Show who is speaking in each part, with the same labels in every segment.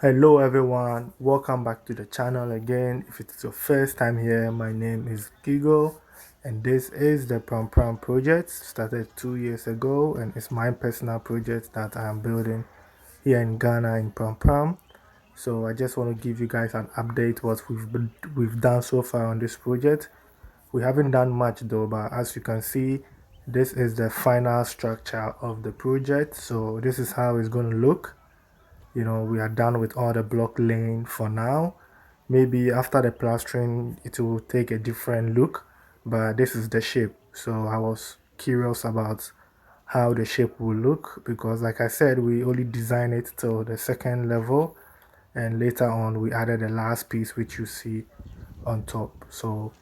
Speaker 1: Hello everyone, welcome back to the channel again. If it's your first time here, my name is Gigo and this is the Pram Pram project. Started 2 years ago and it's my personal project that I am building here in Ghana in Pram Pram. So I just want to give you guys an update what we've done so far on this project. We haven't done much though, but as you can see, this is the final structure of the project. So this is how it's going to look. We are done with all the block laying for now. Maybe after the plastering it will take a different look, but this is the shape. So I was curious about how the shape will look because like I said, we only designed it till the second level, and later on we added the last piece which you see on top. So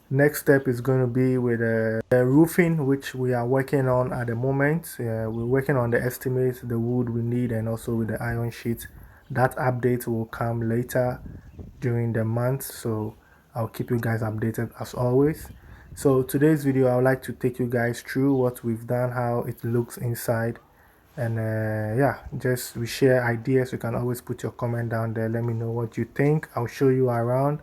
Speaker 1: next step is going to be with the roofing, which we are working on at the moment. We're working on the estimates, the wood we need, and also with the iron sheet. That update will come later during the month, so I'll keep you guys updated as always. So today's video, I would like to take you guys through what we've done, how it looks inside, and yeah, just we share ideas. You can always put your comment down there. Let me know what you think. I'll show you around,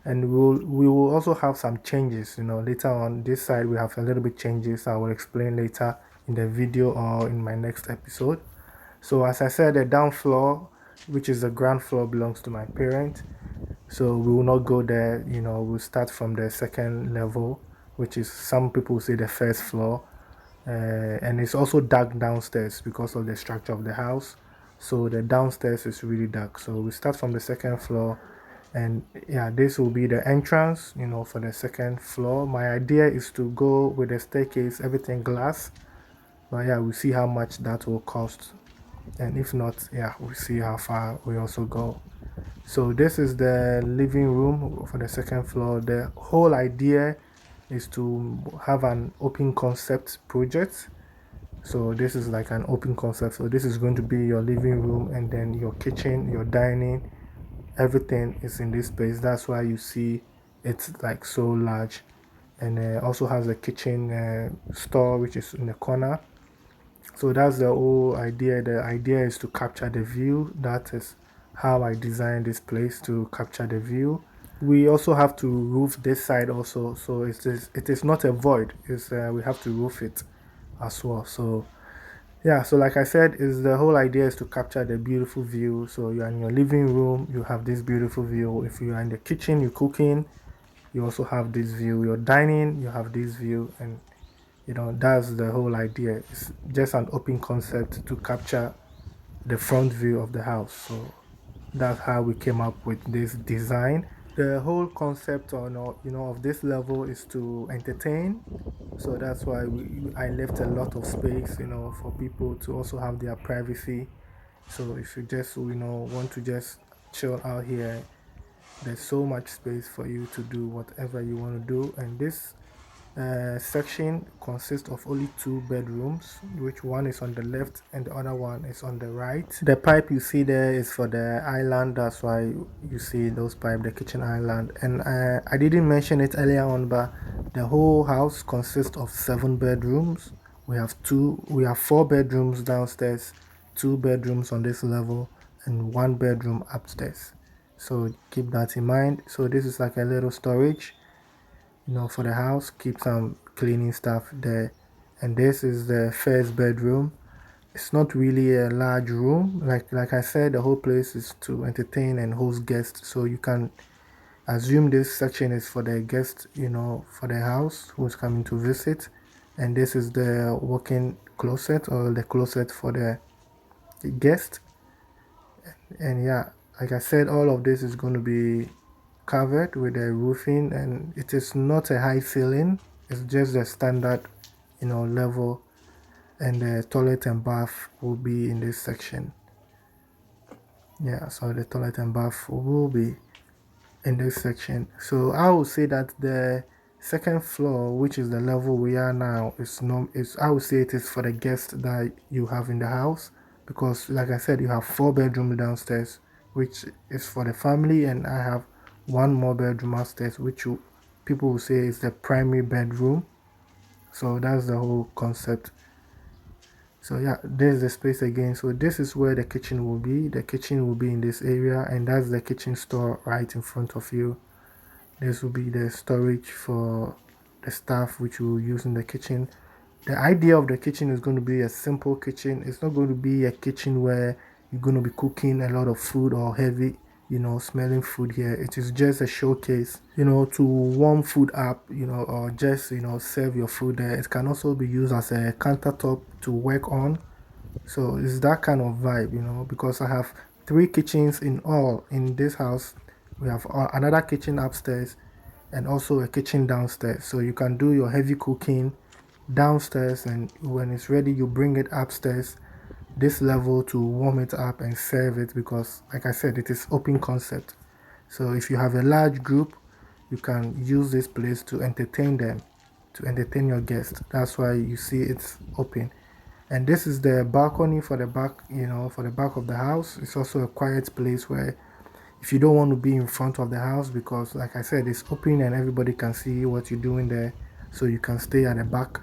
Speaker 1: and we will also have some changes. Later on this side we have a little bit changes. I will explain later in the video or in my next episode. So as I said, the down floor, which is the ground floor, belongs to my parents, so we will not go there. We'll start from the second level, which is, some people say, the first floor. And it's also dark downstairs because of the structure of the house. So the downstairs is really dark. So we start from the second floor, and yeah, this will be the entrance, for the second floor. My idea is to go with the staircase, everything glass, but yeah, we'll see how much that will cost, and if not, yeah, we'll see how far we also go. So this is the living room for the second floor. The whole idea is to have an open concept project. So this is like an open concept. So this is going to be your living room, and then your kitchen, your dining, everything is in this space. That's why you see it's like so large. And also has a kitchen store which is in the corner. So that's the whole idea. The idea is to capture the view. That is how I designed this place, to capture the view. We also have to roof this side also, so it is not a void. It's we have to roof it as well. So yeah, so like I said, is the whole idea is to capture the beautiful view. So you're in your living room, you have this beautiful view. If you are in the kitchen, you're cooking, you also have this view. You're dining, you have this view, and that's the whole idea. It's just an open concept to capture the front view of the house. So that's how we came up with this design. The whole concept on of this level is to entertain. So that's why I left a lot of space, for people to also have their privacy. So if you just want to just chill out here, there's so much space for you to do whatever you want to do. And this section consists of only two bedrooms, which one is on the left and the other one is on the right. The pipe you see there is for the island. That's why you see those pipe, the kitchen island. And I didn't mention it earlier on, but the whole house consists of 7 bedrooms. We have 4 bedrooms downstairs, 2 bedrooms on this level, and 1 bedroom upstairs. So keep that in mind. So this is like a little storage, for the house. Keep some cleaning stuff there. And this is the first bedroom. It's not really a large room. Like I said, the whole place is to entertain and host guests. So you can assume this section is for the guest, for the house who's coming to visit. And this is the walk-in closet, or the closet for the guest. And yeah, like I said, all of this is going to be covered with a roofing, and it is not a high ceiling. It's just a standard level, and the toilet and bath will be in this section. Yeah, so the toilet and bath will be in this section. So I would say that the second floor, which is the level we are now, is I would say it is for the guests that you have in the house, because like I said, you have 4 bedrooms downstairs, which is for the family, and I have one more bedroom upstairs, which people will say is the primary bedroom. So that's the whole concept. So yeah, there's the space again. So this is where the kitchen will be. The kitchen will be in this area, and that's the kitchen store right in front of you. This will be the storage for the stuff which we will use in the kitchen. The idea of the kitchen is going to be a simple kitchen. It's not going to be a kitchen where you're going to be cooking a lot of food or heavy, smelling food here. It is just a showcase, to warm food up, or just, serve your food there. It can also be used as a countertop to work on. So it's that kind of vibe, because I have three kitchens in all in this house. We have another kitchen upstairs and also a kitchen downstairs. So you can do your heavy cooking downstairs, and when it's ready, you bring it upstairs, this level, to warm it up and serve it, because, like I said, it is open concept. So if you have a large group, you can use this place to entertain them, to entertain your guests. That's why you see it's open. And this is the balcony for the back, for the back of the house. It's also a quiet place where, if you don't want to be in front of the house, because like I said, it's open and everybody can see what you're doing there, so you can stay at the back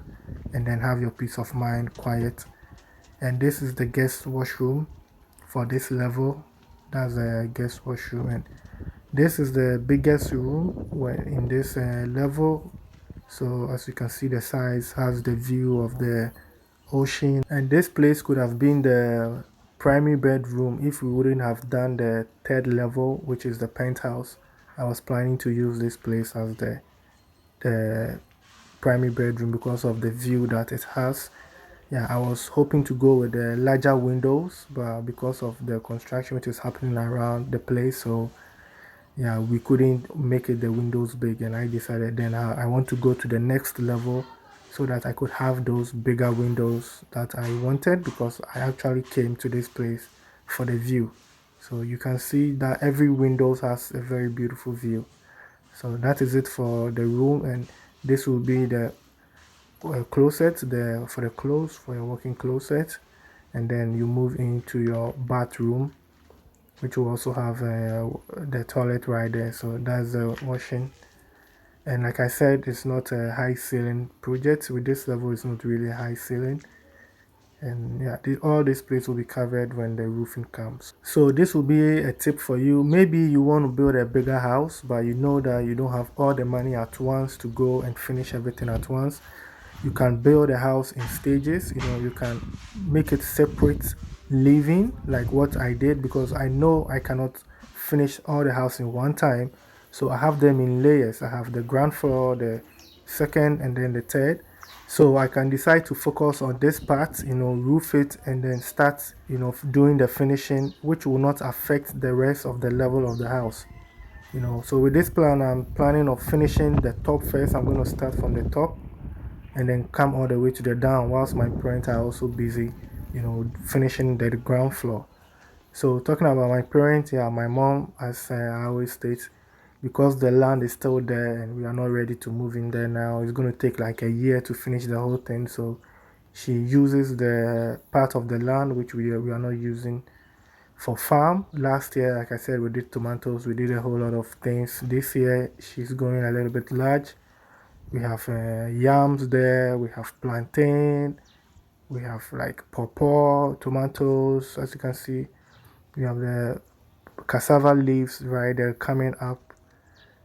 Speaker 1: and then have your peace of mind, quiet. And this is the guest washroom for this level. That's the guest washroom, and this is the biggest room in this level. So as you can see, the size has the view of the ocean, and this place could have been the primary bedroom if we wouldn't have done the third level, which is the penthouse. I was planning to use this place as the primary bedroom because of the view that it has. Yeah, I was hoping to go with the larger windows, but because of the construction which is happening around the place, so yeah, we couldn't make it the windows big, and I decided then I want to go to the next level so that I could have those bigger windows that I wanted, because I actually came to this place for the view. So you can see that every window has a very beautiful view. So that is it for the room, and this will be the closet there for the clothes, for your walking closet. And then you move into your bathroom, which will also have the toilet right there. So that's the washing. And like I said, it's not a high ceiling project. With this level, it's not really a high ceiling. And yeah, all this place will be covered when the roofing comes. So this will be a tip for you. Maybe you want to build a bigger house, but you know that you don't have all the money at once to go and finish everything at once. You can build a house in stages. You can make it separate living, like what I did, because I know I cannot finish all the house in one time. So I have them in layers. I have the ground floor, the second, and then the third. So I can decide to focus on this part, roof it, and then start, doing the finishing, which will not affect the rest of the level of the house. So with this plan, I'm planning of finishing the top first. I'm going to start from the top and then come all the way to the down, whilst my parents are also busy, finishing the ground floor. So talking about my parents, yeah, my mom, as I always state, because the land is still there and we are not ready to move in there now, it's going to take like a year to finish the whole thing. So she uses the part of the land which we are not using for farm. Last year, like I said, we did tomatoes, we did a whole lot of things. This year, she's going a little bit large. We have yams there, we have plantain, we have like pawpaw, tomatoes, as you can see. We have the cassava leaves right there coming up.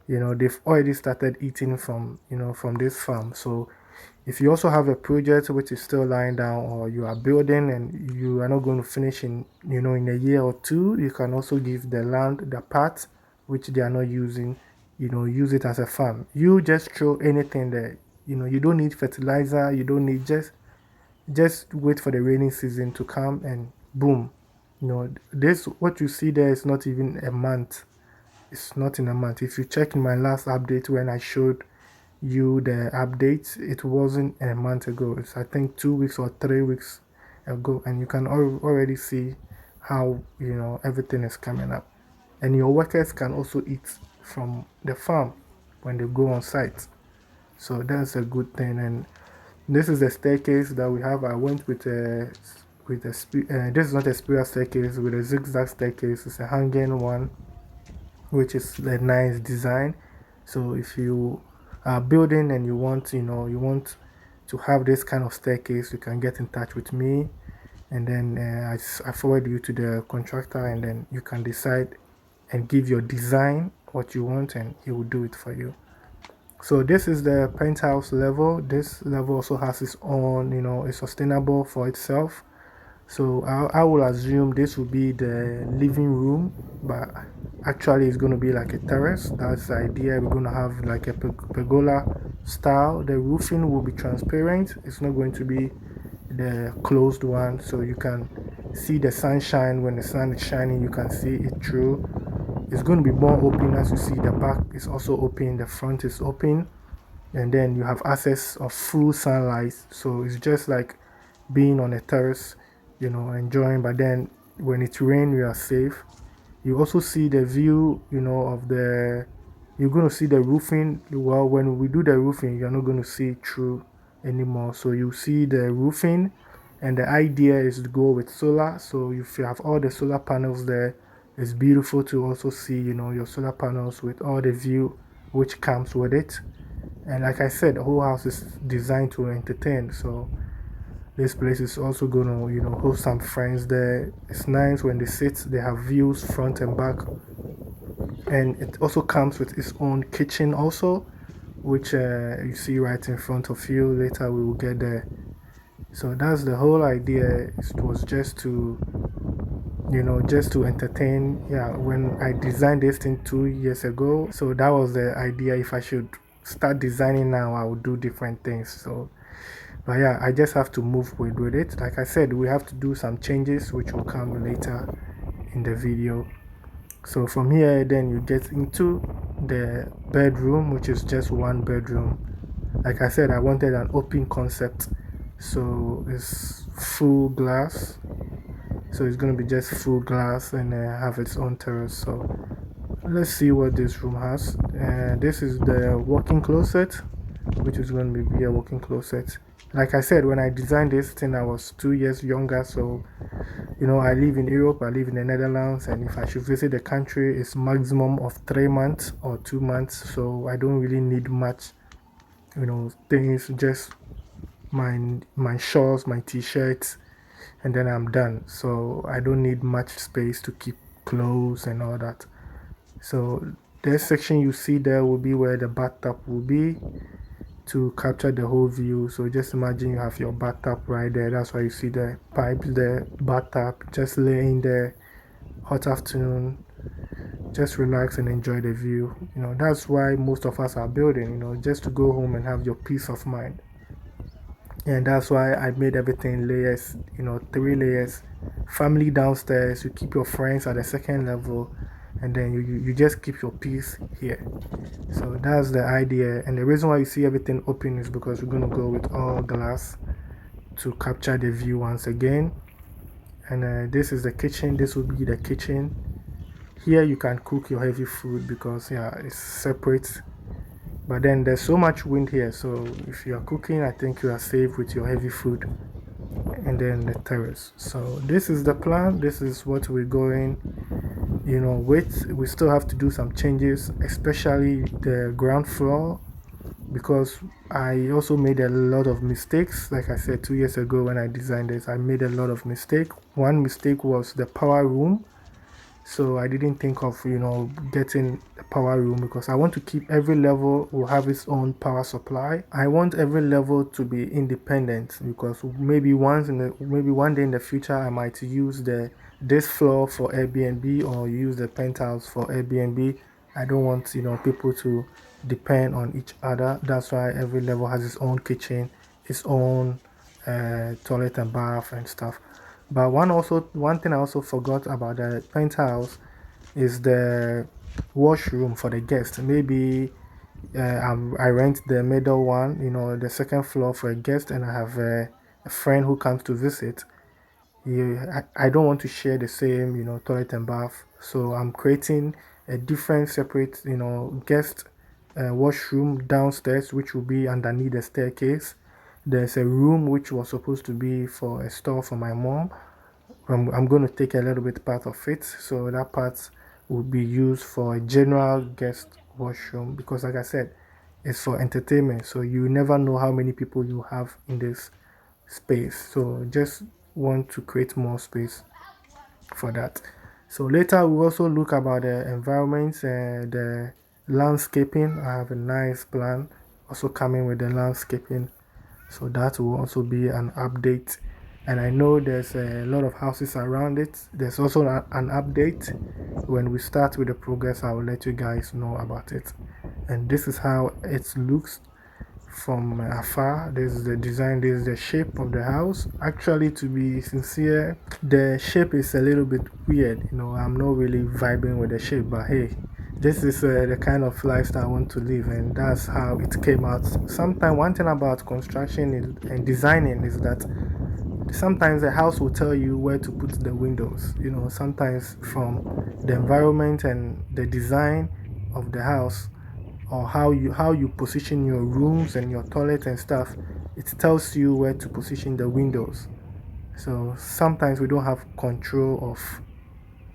Speaker 1: They've already started eating from this farm. So if you also have a project which is still lying down, or you are building and you are not going to finish in a year or two, you can also give the land, the part which they are not using, use it as a farm. You just throw anything there. You don't need fertilizer, you don't need, just wait for the rainy season to come, and boom. This, what you see there, is not even a month. It's not in a month. If you check in my last update when I showed you the updates, it wasn't a month ago. It's, I think, 2 weeks or 3 weeks ago, and you can already see how everything is coming up. And your workers can also eat from the farm when they go on site. So that's a good thing. And this is the staircase that we have. I went with this is not a spiral staircase, with a zigzag staircase. It's a hanging one, which is a nice design. So if you are building and you want to have this kind of staircase, you can get in touch with me. and then I forward you to the contractor, and then you can decide and give your design what you want, and he will do it for you. So this is the penthouse level. This level also has its own, it's sustainable for itself. So I will assume this will be the living room, but actually it's going to be like a terrace. That's the idea. We're going to have like a pergola style. The roofing will be transparent. It's not going to be the closed one, so you can see the sunshine. When the sun is shining, you can see it through. It's going to be more open. As you see, the back is also open, the front is open, and then you have access of full sunlight. So it's just like being on a terrace, enjoying. But then when it rains, you are safe. You also see the view, of the. You're going to see the roofing. Well, when we do the roofing, you're not going to see it through anymore. So you see the roofing, and the idea is to go with solar. So if you have all the solar panels there, it's beautiful to also see, your solar panels with all the view which comes with it. And like I said, the whole house is designed to entertain. So this place is also gonna, host some friends there. It's nice when they sit, they have views front and back. And it also comes with its own kitchen also, which you see right in front of you. Later we will get there. So that's the whole idea. It was just to, just to entertain. Yeah, when I designed this thing 2 years ago, so that was the idea. If I should start designing now, I would do different things. So, but yeah, I just have to move with it. Like I said, we have to do some changes, which will come later in the video. So from here, then you get into the bedroom, which is just one bedroom. Like I said, I wanted an open concept. So it's full glass. So it's going to be just full glass and have its own terrace. So let's see what this room has. This is the walk-in closet, which is going to be a walk-in closet. Like I said, when I designed this thing, I was 2 years younger. So, I live in Europe, I live in the Netherlands, and if I should visit the country, it's maximum of 3 months or 2 months. So I don't really need much, things, just my shorts, my t-shirts, and then I'm done. So I don't need much space to keep clothes and all that. So this section you see there will be where the bathtub will be to capture the whole view. So just imagine you have your bathtub right there. That's why you see the pipes there, bathtub, just laying there, hot afternoon, just relax and enjoy the view. That's why most of us are building, just to go home and have your peace of mind. And that's why I made everything layers, 3 layers. Family downstairs, you keep your friends at the second level, and then you just keep your peace here. So that's the idea. And the reason why you see everything open is because we're going to go with all glass to capture the view once again. And this is the kitchen. This will be the kitchen. Here you can cook your heavy food because, yeah, it's separate. But then there's so much wind here, so if you are cooking, I think you are safe with your heavy food. And then the terrace. So this is the plan. This is what we're going, with. We still have to do some changes, especially the ground floor, because I also made a lot of mistakes. Like I said, 2 years ago when I designed this, I made a lot of mistakes. One mistake was the power room. So I didn't think of, getting a power room because I want to keep every level will have its own power supply. I want every level to be independent because maybe maybe one day in the future I might use this floor for Airbnb or use the penthouse for Airbnb. I don't want, people to depend on each other. That's why every level has its own kitchen, its own toilet and bath and stuff. But one thing I also forgot about the penthouse is the washroom for the guests. Maybe I rent the middle one, the second floor for a guest, and I have a friend who comes to visit. I don't want to share the same, toilet and bath. So I'm creating a different, separate, guest washroom downstairs, which will be underneath the staircase. There's a room which was supposed to be for a store for my mom. I'm going to take a little bit part of it, so that part will be used for a general guest washroom because, like I said, it's for entertainment. So you never know how many people you have in this space. So just want to create more space for that. So later we'll also look about the environment and the landscaping. I have a nice plan also coming with the landscaping, so that will also be an update. And I know there's a lot of houses around it. There's also an update. When we start with the progress, I will let you guys know about it. And this is how it looks from afar. This is the design, this is the shape of the house. Actually, to be sincere, the shape is a little bit weird. I'm not really vibing with the shape, but hey, this is the kind of lifestyle I want to live, and that's how it came out. Sometimes one thing about construction and designing is that sometimes the house will tell you where to put the windows. Sometimes from the environment and the design of the house, or how you position your rooms and your toilet and stuff, it tells you where to position the windows. So sometimes we don't have control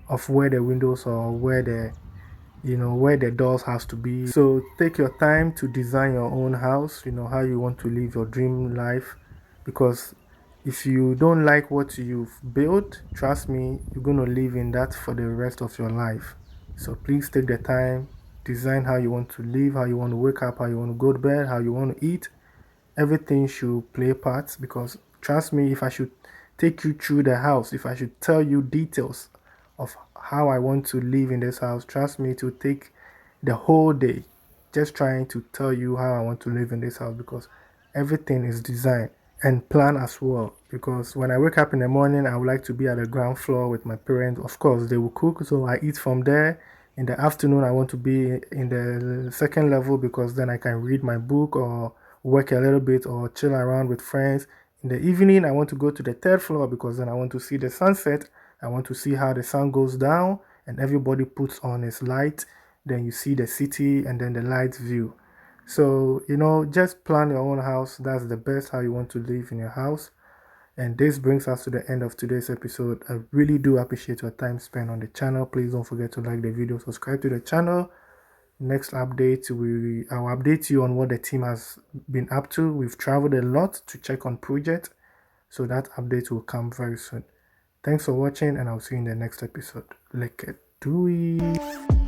Speaker 1: of where the windows or where the doors has to be. So take your time to design your own house, how you want to live your dream life. Because if you don't like what you've built, trust me, you're going to live in that for the rest of your life. So please take the time, design how you want to live, how you want to wake up, how you want to go to bed, how you want to eat. Everything should play parts, because trust me, if I should take you through the house, if I should tell you details of how I want to live in this house, trust me, it will take the whole day just trying to tell you how I want to live in this house, because everything is designed and planned as well. Because when I wake up in the morning, I would like to be at the ground floor with my parents. Of course, they will cook, so I eat from there. In the afternoon, I want to be in the second level, because then I can read my book or work a little bit or chill around with friends. In the evening, I want to go to the third floor, because then I want to see the sunset. I want to see how the sun goes down and everybody puts on its light. Then you see the city and then the light view. So, just plan your own house. That's the best how you want to live in your house. And this brings us to the end of today's episode. I really do appreciate your time spent on the channel. Please don't forget to like the video, subscribe to the channel. Next update, I'll update you on what the team has been up to. We've traveled a lot to check on project, so that update will come very soon. Thanks for watching, and I'll see you in the next episode. Like it, do it.